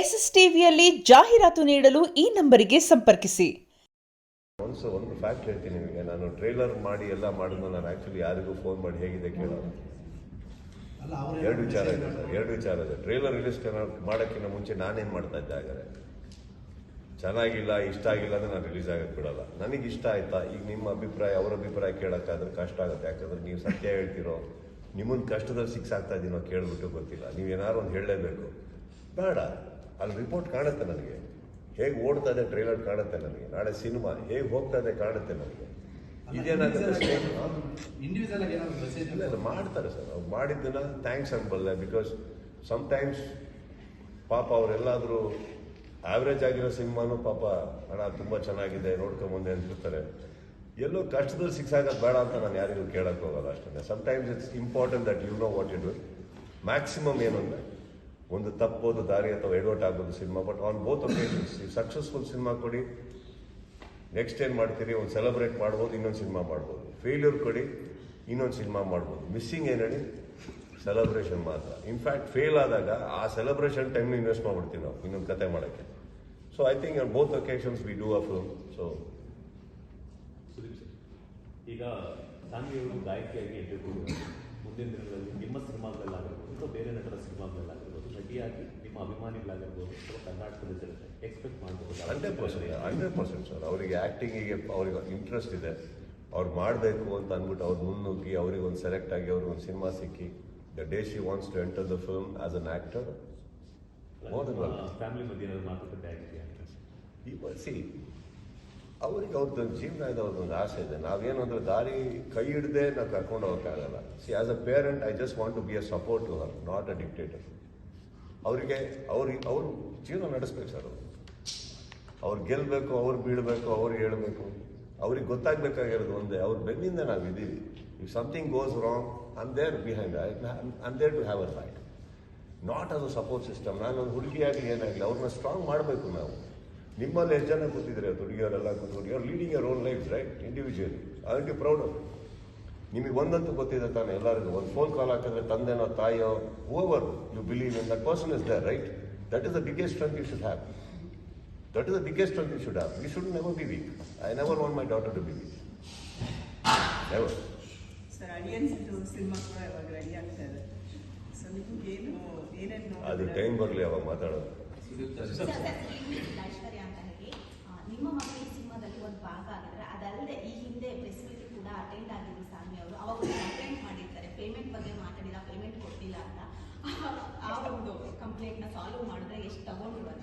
SSTVಯಲ್ಲಿ ಜಾಹೀರಾತು ನೀಡಲು ಈ ನಂಬರಿಗೆ ಸಂಪರ್ಕಿಸಿ. ಒಂದು ಫ್ಯಾಕ್ಟ್ ಹೇಳ್ತೀನಿ ನಿಮಗೆ, ನಾನು ಟ್ರೇಲರ್ ಮಾಡಿ ಎಲ್ಲ ಮಾಡಿದ್ಮೇಲೆ ನಾನು ಆ್ಯಕ್ಚುಲಿ ಯಾರಿಗೂ ಫೋನ್ ಮಾಡಿ ಹೇಗಿದೆ ಕೇಳೋದು. ಎರಡು ವಿಚಾರ ಇದೆ. ಟ್ರೇಲರ್ ರಿಲೀಸ್ ಮಾಡೋಕ್ಕಿಂತ ಮುಂಚೆ ನಾನೇನು ಮಾಡ್ತಾ ಇದ್ದೆ, ಹಾಗಾದ್ರೆ ಚೆನ್ನಾಗಿಲ್ಲ, ಇಷ್ಟ ಆಗಿಲ್ಲ ಅಂದರೆ ನಾನು ರಿಲೀಸ್ ಆಗೋಕ್ಕೆ ಬಿಡಲ್ಲ. ನನಗೆ ಇಷ್ಟ ಆಯ್ತಾ, ಈಗ ನಿಮ್ಮ ಅಭಿಪ್ರಾಯ ಅವ್ರ ಅಭಿಪ್ರಾಯ ಕೇಳೋಕ್ಕಾದ್ರೆ ಕಷ್ಟ ಆಗುತ್ತೆ. ಯಾಕಂದ್ರೆ ನೀವು ಸತ್ಯ ಹೇಳ್ತಿರೋ, ನಿಮ್ಮನ್ನು ಕಷ್ಟದಲ್ಲಿ ಸಿಕ್ಸಾಗ್ತಾ ಇದ್ದೀನೋ ಕೇಳ್ಬಿಟ್ಟು ಗೊತ್ತಿಲ್ಲ. ನೀವು ಏನಾದ್ರು ಒಂದು ಹೇಳಲೇಬೇಕು. ಬೇಡ, ಅಲ್ಲಿ ರಿಪೋರ್ಟ್ ಕಾಣುತ್ತೆ ನನಗೆ, ಹೇಗೆ ಓಡ್ತಾ ಇದೆ ಟ್ರೈಲರ್ ಕಾಣುತ್ತೆ ನನಗೆ, ನಾಳೆ ಸಿನಿಮಾ ಹೇಗೆ ಹೋಗ್ತಾ ಇದೆ ಕಾಣುತ್ತೆ ನನಗೆ. ಇದೇನಾಗುತ್ತೆ ಇಲ್ಲ ಮಾಡ್ತಾರೆ ಸರ್, ಅವ್ರು ಮಾಡಿದ್ದನ್ನ ಥ್ಯಾಂಕ್ಸ್ ಅನ್ಬಲ್ಲ. ಬಿಕಾಸ್ ಸಮ್ಟೈಮ್ಸ್ ಪಾಪ ಅವರೆಲ್ಲಾದರೂ ಆವ್ರೇಜ್ ಆಗಿರೋ ಸಿನಿಮಾನು ಪಾಪ ಹಣ ತುಂಬ ಚೆನ್ನಾಗಿದೆ ನೋಡ್ಕೊಂಬಂದೆ ಅಂತಿರ್ತಾರೆ. ಎಲ್ಲೋ ಕಷ್ಟದಲ್ಲಿ ಸಿಕ್ಸಾಗೋದು ಬೇಡ ಅಂತ ನಾನು ಯಾರಿಗೂ ಕೇಳಕ್ಕೆ ಹೋಗಲ್ಲ ಅಷ್ಟೇ. Sometimes it's important that you know what you do. Maximum ಏನು ಅಂದರೆ ಒಂದು ತಪ್ಪೋದು ದಾರಿ ಅಥವಾ ಎಡವಟ್ ಆಗ್ಬೋದು cinema, but on both occasions successful cinema ಕೊಡಿ, ನೆಕ್ಸ್ಟ್ ಏನು ಮಾಡ್ತೀರಿ, ಒಂದು ಸೆಲೆಬ್ರೇಟ್ ಮಾಡ್ಬೋದು, ಇನ್ನೊಂದು ಸಿನಿಮಾ ಮಾಡ್ಬೋದು. ಫೇಲ್ಯೂರ್ ಕೊಡಿ, ಇನ್ನೊಂದು ಸಿನಿಮಾ ಮಾಡ್ಬೋದು. ಮಿಸ್ಸಿಂಗ್ ಏನು ಹೇಳಿ, ಸೆಲೆಬ್ರೇಷನ್ ಮಾತ್ರ. ಇನ್ಫ್ಯಾಕ್ಟ್ ಫೇಲ್ ಆದಾಗ ಆ ಸೆಲೆಬ್ರೇಷನ್ ಟೈಮ್ನ ಇನ್ವೆಸ್ಟ್ ಮಾಡ್ಬಿಡ್ತೀವಿ ನಾವು ಇನ್ನೊಂದು ಕತೆ ಮಾಡೋಕ್ಕೆ. So I think on both occasions we do a film. So ಈಗ ಸಾಂಗ್ಲಿಯವರು ಗಾಯಕಿಯಾಗಿ ಎಂಟ್ರಿ ಮುಂದಿನ ದಿನಗಳಲ್ಲಿ ನಿಮ್ಮ ಸಿನಿಮಾಗಳಲ್ಲಾಗಿರ್ಬೋದು ಅಥವಾ ಬೇರೆ ನಟರ ಸಿನಿಮಾಗಳಲ್ಲಾಗಿರ್ಬೋದು ನಟಿಯಾಗಿ ನಿಮ್ಮ ಅಭಿಮಾನಿಗಳಾಗಿರ್ಬೋದು ಅಥವಾ ಕರ್ನಾಟಕದ ಜನತೆ ಎಕ್ಸ್ಪೆಕ್ಟ್ ಮಾಡ್ಬೋದು. 100% ಸರ್. ಅವರಿಗೆ ಆ್ಯಕ್ಟಿಂಗಿಗೆ ಅವ್ರಿಗೆ ಇಂಟ್ರೆಸ್ಟ್ ಇದೆ, ಅವ್ರು ಮಾಡಬೇಕು ಅಂತ ಅಂದ್ಬಿಟ್ಟು ಅವ್ರು ಮುನ್ನುಗ್ಗಿ ಅವ್ರಿಗೆ ಒಂದು ಸೆಲೆಕ್ಟ್ ಆಗಿ ಅವ್ರಿಗೆ ಒಂದು ಸಿನಿಮಾ ಸಿಕ್ಕಿ the day she wants to enter the film as an actor. Family ಮಧ್ಯೆ ಏನಾದ್ರು ಮಾತುಕತೆ ಆಗಿದೆಯಾ? ಸಿ, ಅವ್ರಿಗೆ ಅವ್ರದ್ದೊಂದು ಜೀವನ ಇದೆ, ಅವ್ರದ್ದೊಂದು ಆಸೆ ಇದೆ. ನಾವೇನು ಅಂದರೆ ದಾರಿ ಕೈ ಹಿಡ್ದೆ ನಾವು ಕರ್ಕೊಂಡು ಹೋಗೋಕ್ಕಾಗಲ್ಲ. See, as a parent I just want to be a support to her, not a dictator. ಅವರಿಗೆ ಅವರು ಜೀವನ ನಡೆಸ್ಬೇಕು ಸರ್. ಅವ್ರು ಗೆಲ್ಲಬೇಕು, ಅವ್ರು ಬೀಳಬೇಕು, ಅವ್ರು ಹೇಳಬೇಕು. ಅವ್ರಿಗೆ ಗೊತ್ತಾಗಬೇಕಾಗಿರೋದು ಒಂದೇ, ಅವ್ರ ಬೆನ್ನಿಂದ ನಾವು ಇದ್ದೀವಿ. If something goes wrong I am there behind, I am there to have a fight, not as a support system. ನಾನೊಂದು ಹುಡುಗಿಯಾಗಲಿ ಏನಾಗಲಿ ಅವ್ರನ್ನ ಸ್ಟ್ರಾಂಗ್ ಮಾಡಬೇಕು ನಾವು. ನಿಮ್ಮಲ್ಲಿ ಎಷ್ಟು ಜನ ಕೂತಿದ್ರೆ ಹುಡುಗಿಯವರೆಲ್ಲ ಕೂತ್ಕೊಂಡು you are leading your own life right, individually. I will be proud of. ನಿಮಗೆ ಒಂದಂತೂ ಗೊತ್ತಿದೆ ತಾನೆ, ಎಲ್ಲರಿಗೂ ಒಂದು ಫೋನ್ ಕಾಲ್ ಹಾಕಿದ್ರೆ ತಂದೆನೋ ತಾಯಿಯೋ however you believe in that person is there right. That is the biggest strength you should have. That is the biggest strength you should have. We should never be weak. I never want my daughter to be weak. Never. Sir, audience to cinema ಕೂಡ ಇವಾಗ ready ಆಗ್ತಾ ಇದೆ. So ನಿಮಗೆ ಏನೇನು ಅದು time ಬರಲಿ ಅವಾಗ ಮಾತಾಡೋದು. ಐಶ್ವರ್ಯ ಅಂತ ಹೇಳಿ ನಿಮ್ಮ ಮಗಳು ಈ ಸಿನಿಮಾದಲ್ಲಿ ಒಂದು ಭಾಗ ಆಗಿದ್ರೆ, ಅದಲ್ಲದೆ ಈ ಹಿಂದೆ ಪ್ರೆಸ್ ಮೀಟ್ ಕೂಡ ಅಟೆಂಡ್ ಆಗಿದ್ರು ಸಾನ್ವಿ ಅವರು. ಅವಾಗ ಕಂಪ್ಲೇಂಟ್ ಮಾಡಿರ್ತಾರೆ, ಪೇಮೆಂಟ್ ಬಗ್ಗೆ ಮಾತಾಡಿಲ್ಲ, ಪೇಮೆಂಟ್ ಕೊಟ್ಟಿಲ್ಲ ಅಂತ. ಆ ಒಂದು ಕಂಪ್ಲೇಂಟ್ನ ಸಾಲ್ವ್ ಮಾಡಿದ್ರೆ ಎಷ್ಟು ತಗೊಂಡ್ರು ಅಂತ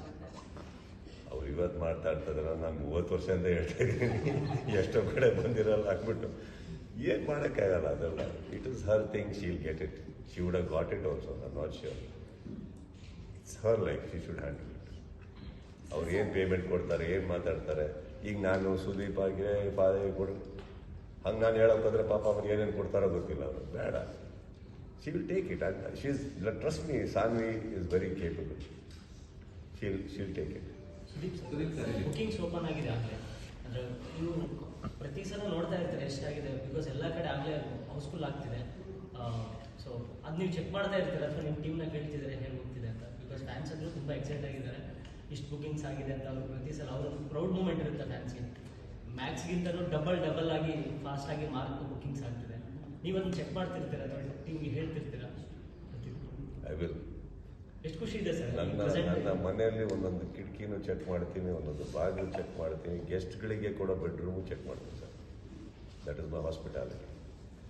ಅವ್ರು ಇವತ್ತು ಮಾತಾಡ್ತಿದ್ರೆ ನಾನು 30 ವರ್ಷದಿಂದ ಹೇಳ್ತಾ ಇದ್ದೀನಿ, ಎಷ್ಟೋ ಕಡೆ ಬಂದಿರಲ್ಲ ಹಾಕ್ಬಿಟ್ಟು ಏನು ಮಾಡೋಕ್ಕಾಗಲ್ಲ ಅದೆಲ್ಲ. It is her thing, she'll get it. She would have got it also, I am not sure. It's her life, she should handle it. ಅವ್ರು ಏನು ಪೇಮೆಂಟ್ ಕೊಡ್ತಾರೆ, ಏನು ಮಾತಾಡ್ತಾರೆ. ಈಗ ನಾನು ಸುದೀಪ್ ಆಗಿದೆ ಕೊಡು ಹಂಗೆ ನಾನು ಹೇಳೋಕ್ಕೋದ್ರೆ ಪಾಪ ಅವ್ರಿಗೆ ಏನೇನು ಕೊಡ್ತಾರೋ ಗೊತ್ತಿಲ್ಲ. ಅವರು ಬೇಡ, she will take it. She is, trust me, Saanvi is very capable. She'll take it. Bookings open ಆಗಿದೆ ಆಗಲೇ, ಅಂದರೆ ನೀವು ಪ್ರತಿ ಸಲ ನೋಡ್ತಾ ಇರ್ತೀರಿ ಎಷ್ಟಾಗಿದೆ, ಬಿಕಾಸ್ ಎಲ್ಲ ಕಡೆ ಆಗಲೇ ಹೌಸ್ಫುಲ್ ಆಗ್ತಿದೆ. ಸೊ ಅದು ನೀವು ಚೆಕ್ ಮಾಡ್ತಾ ಇರ್ತೀರ ಅಥವಾ ನಿಮ್ಮ ಟೀಮ್ನ ಕೇಳ್ತಿದ್ದಾರೆ ಹೇಗೆ ಹೋಗ್ತಿದೆ ಅಂತ. ಬಿಕಾಸ್ ಫ್ಯಾನ್ಸ್ ಅಂದರೂ ತುಂಬ ಎಕ್ಸೈಟ್ ಆಗಿದ್ದಾರೆ, ಇಷ್ಟು ಬುಕಿಂಗ್ಸ್ ಆಗಿದೆ ಅಂತ. ಅವರು ಪ್ರತಿ ಸಲ ಅವರು ಪ್ರೌಡ್ ಮೂಮೆಂಟ್ ಇರುತ್ತೆ ಫ್ಯಾನ್ಸ್ಗೆ. ಮ್ಯಾಕ್ಸ್ಗಿಂತಲೂ ಡಬಲ್ ಆಗಿ ಫಾಸ್ಟಾಗಿ ಮಾರ್ಕ್ ಬುಕಿಂಗ್ಸ್ ಆಗ್ತಿದೆ. ನೀವು ಅದನ್ನು ಚೆಕ್ ಮಾಡ್ತಿರ್ತೀರ ಅಥವಾ ಟೀಮ್ಗೆ ಹೇಳ್ತಿರ್ತೀರ? I will. ಎಷ್ಟು ಖುಷಿ ಇದೆ ಸರ್. ನನ್ನ ಮನೆಯಲ್ಲಿ ಒಂದೊಂದು ಕಿಟಕಿನೂ ಚೆಕ್ ಮಾಡ್ತೀನಿ, ಒಂದೊಂದು ಬಾಗಿಲು ಚೆಕ್ ಮಾಡ್ತೀನಿ, ಗೆಸ್ಟ್ಗಳಿಗೆ ಕೂಡ ಬೆಡ್ರೂಮು ಚೆಕ್ ಮಾಡ್ತೀನಿ sir. That is my hospitality.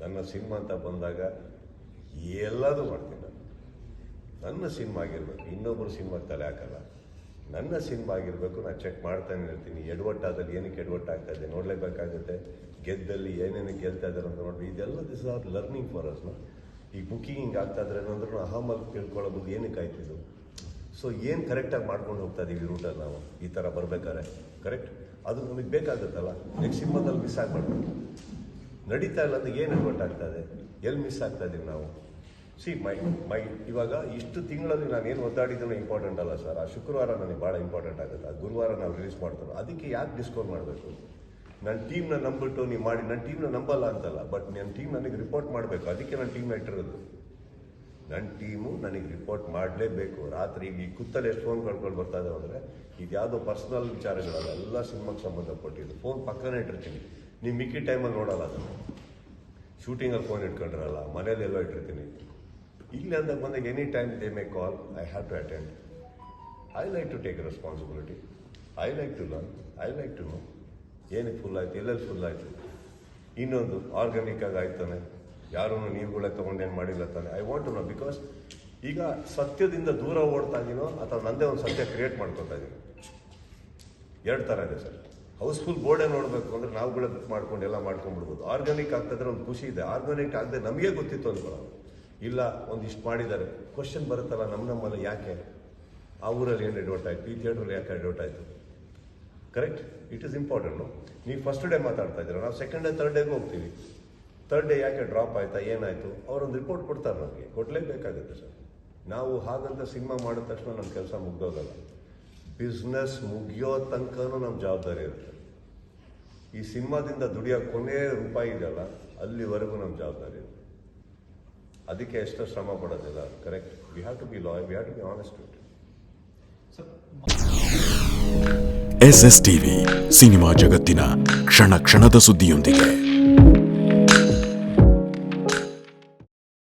ನನ್ನ ಸಿನಿಮಾ ಅಂತ ಬಂದಾಗ ಎಲ್ಲದೂ ಮಾಡ್ತೀನಿ ನಾನು. ನನ್ನ ಸಿನಿಮಾ ಆಗಿರ್ಬೇಕು, ಇನ್ನೊಬ್ಬರು ಸಿನಿಮಾಗೆ ತಲೆ ಹಾಕಲ್ಲ. ನನ್ನ ಸಿನಿಮಾ ಆಗಿರಬೇಕು, ನಾನು ಚೆಕ್ ಮಾಡ್ತಾನೆ ಇರ್ತೀನಿ. ಎಡವಟ್ಟಾದಲ್ಲಿ ಏನಕ್ಕೆ ಎಡವಟ್ಟಾಗ್ತಾ ಇದೆ ನೋಡಲೇಬೇಕಾಗುತ್ತೆ. ಗೆದ್ದಲ್ಲಿ ಏನೇನಕ್ಕೆ ಗೆಲ್ತಾ ಇದ್ದಾರೆ ಅಂತ ನೋಡಿ. ಇದೆಲ್ಲ this are learning for us. ಈ ಬುಕ್ಕಿಂಗ್ ಆಗ್ತಾ ಇದ್ರೆ ಏನಂದ್ರೂ ಅಹಮಲ್ಲಿ ತಿಳ್ಕೊಳ್ಳೋದು ಏನಕ್ಕೆ ಆಯ್ತಿದ್ದು. ಸೊ ಏನು ಕರೆಕ್ಟಾಗಿ ಮಾಡ್ಕೊಂಡು ಹೋಗ್ತಾ ಇದ್ದೀವಿ ರೂಟಲ್ಲಿ ನಾವು ಈ ಥರ ಬರಬೇಕಾದ್ರೆ ಕರೆಕ್ಟ್. ಅದು ನಮಗೆ ಬೇಕಾಗುತ್ತಲ್ಲ. ನೆಕ್ಸ್ಟ್ ಸಿನಿಮಾದಲ್ಲಿ ಮಿಸ್ ಆಗಬಾರ್ದು. ನಡೀತಾ ಇಲ್ಲ ಅಂದರೆ ಏನು ಎಡವಟ್ಟಾಗ್ತಾ ಇದೆ, ಎಲ್ಲಿ ಮಿಸ್ ಆಗ್ತಾ ಇದ್ದೀವಿ ನಾವು. ಸಿ ಮೈ ಇವಾಗ ಇಷ್ಟು ತಿಂಗಳಲ್ಲಿ ನಾನು ಏನು ಒದ್ದಾಡಿದ್ದೂ ಇಂಪಾರ್ಟೆಂಟ್ ಅಲ್ಲ ಸರ್. ಆ ಶುಕ್ರವಾರ ನನಗೆ ಭಾಳ ಇಂಪಾರ್ಟೆಂಟ್ ಆಗುತ್ತೆ. ಆ ಗುರುವಾರ ನಾವು ರಿಲೀಸ್ ಮಾಡ್ತಾರೆ. ಅದಕ್ಕೆ ಯಾಕೆ ಡಿಸ್ಕೌಂಟ್ ಮಾಡಬೇಕು? ನನ್ನ ಟೀಮ್ನ ನಂಬಿಟ್ಟು ನೀವು ಮಾಡಿ. ನನ್ನ ಟೀಮ್ನ ನಂಬಲ್ಲ ಅಂತಲ್ಲ, ಬಟ್ ನನ್ನ ಟೀಮ್ ನನಗೆ ರಿಪೋರ್ಟ್ ಮಾಡಬೇಕು. ಅದಕ್ಕೆ ನನ್ನ ಟೀಮ್ನ ಇಟ್ಟಿರೋದು. ನನ್ನ ಟೀಮು ನನಗೆ ರಿಪೋರ್ಟ್ ಮಾಡಲೇಬೇಕು. ರಾತ್ರಿ ಈ ಕುತ್ತಲ್ಲಿ ಎಷ್ಟು ಫೋನ್ ಕಳ್ಕೊಂಡು ಬರ್ತಾ ಇದ್ದಾವೆ ಅಂದರೆ ಇದು ಯಾವುದೋ ಪರ್ಸ್ನಲ್ ವಿಚಾರಗಳಲ್ಲ, ಎಲ್ಲ ಸಿನಿಮಾಗೆ ಸಂಬಂಧಪಟ್ಟಿದ್ದು. ಫೋನ್ ಪಕ್ಕನೇ ಇಟ್ಟಿರ್ತೀನಿ, ನೀವು ಮಿಕ್ಕಿ ಟೈಮಲ್ಲಿ ನೋಡಲ್ಲ ಅದನ್ನು. ಶೂಟಿಂಗಲ್ಲಿ ಫೋನ್ ಇಟ್ಕೊಂಡಿರಲ್ಲ, ಮನೇಲಿ ಎಲ್ಲೋ ಇಟ್ಟಿರ್ತೀನಿ. ಇಲ್ಲಿ ಅಂತ ಬಂದಾಗ any time they may call, I have to attend. I like to take responsibility, I like to learn, I like to know ಏನಕ್ಕೆ ಫುಲ್ ಆಯಿತು, ಎಲ್ಲೆಲ್ಲಿ ಫುಲ್ ಆಯಿತು. ಇನ್ನೊಂದು ಆರ್ಗ್ಯಾನಿಕ್ ಆಗಿ ಆಯ್ತಾನೆ, ಯಾರೂ ನೀವುಗಳೇ ತೊಗೊಂಡೇನು ಮಾಡಿಲ್ಲ ತಾನೆ. I want to know, because ಈಗ ಸತ್ಯದಿಂದ ದೂರ ಓಡ್ತಾ ಇದೀನೋ ಅಥವಾ ನಂದೇ ಒಂದು ಸತ್ಯ ಕ್ರಿಯೇಟ್ ಮಾಡ್ಕೊತಾ ಇದ್ದೀನಿ. ಎರಡು ಥರ ಇದೆ ಸರ್. ಹೌಸ್ಫುಲ್ ಬೋರ್ಡೇ ನೋಡಬೇಕು ಅಂದರೆ ನಾವುಗಳೇ ಬುಕ್ ಮಾಡ್ಕೊಂಡು ಎಲ್ಲ ಮಾಡ್ಕೊಂಡ್ಬಿಡ್ಬೋದು. ಆರ್ಗ್ಯಾನಿಕ್ ಆಗ್ತಾಯಿದ್ರೆ ಒಂದು ಖುಷಿ ಇದೆ. ಆರ್ಗ್ಯಾನಿಕ್ ಆಗದೆ ನಮಗೆ ಗೊತ್ತಿತ್ತು ಅಂದ್ಕೊಳ್ಳೋದು, ಇಲ್ಲ ಒಂದಿಷ್ಟು ಮಾಡಿದ್ದಾರೆ. ಕ್ವಶನ್ ಬರುತ್ತಲ್ಲ ನಮ್ಮಲ್ಲಿ, ಯಾಕೆ ಆ ಊರಲ್ಲಿ ಏನು ಎಡವಟ್ ಆಯಿತು, ಈ ಥಿಯೇಟ್ರಲ್ಲಿ ಯಾಕೆ ಎಡವಟ್ ಆಯಿತು. Correct, it is important. ನೀವು ಫಸ್ಟ್ ಡೇ ಮಾತಾಡ್ತಾ ಇದ್ದೀರ, ನಾವು ಸೆಕೆಂಡ್ ಡೇ ಥರ್ಡ್ ಡೇಗೆ ಹೋಗ್ತೀವಿ. ಥರ್ಡ್ ಡೇ ಯಾಕೆ ಡ್ರಾಪ್ ಆಯಿತಾ, ಏನಾಯಿತು, ಅವರೊಂದು ರಿಪೋರ್ಟ್ ಕೊಡ್ತಾರೆ, ನಮಗೆ ಕೊಡಲೇಬೇಕಾಗುತ್ತೆ ಸರ್. ನಾವು ಹಾಗಂತ ಸಿನಿಮಾ ಮಾಡಿದ ತಕ್ಷಣ ನಮ್ಮ ಕೆಲಸ ಮುಗ್ದೋಗಲ್ಲ. ಬಿಸ್ನೆಸ್ ಮುಗಿಯೋ ತನಕನೂ ನಮ್ಮ ಜವಾಬ್ದಾರಿ ಇರುತ್ತೆ. ಈ ಸಿನಿಮಾದಿಂದ ದುಡಿಯೋ ಕೊನೆ ರೂಪಾಯಿ ಇದೆಯಲ್ಲ, ಅಲ್ಲಿವರೆಗೂ ನಮ್ಮ ಜವಾಬ್ದಾರಿ ಇರುತ್ತೆ. ಅದಕ್ಕೆ ಎಷ್ಟು ಶ್ರಮ ಪಡೋದಿಲ್ಲ. Correct, we have to be loyal, we have to be honest with. SS TV cinema ಜಗತ್ತಿನ ಕ್ಷಣ ಕ್ಷಣದ ಸುದ್ದಿಯೊಂದಿಗೆ.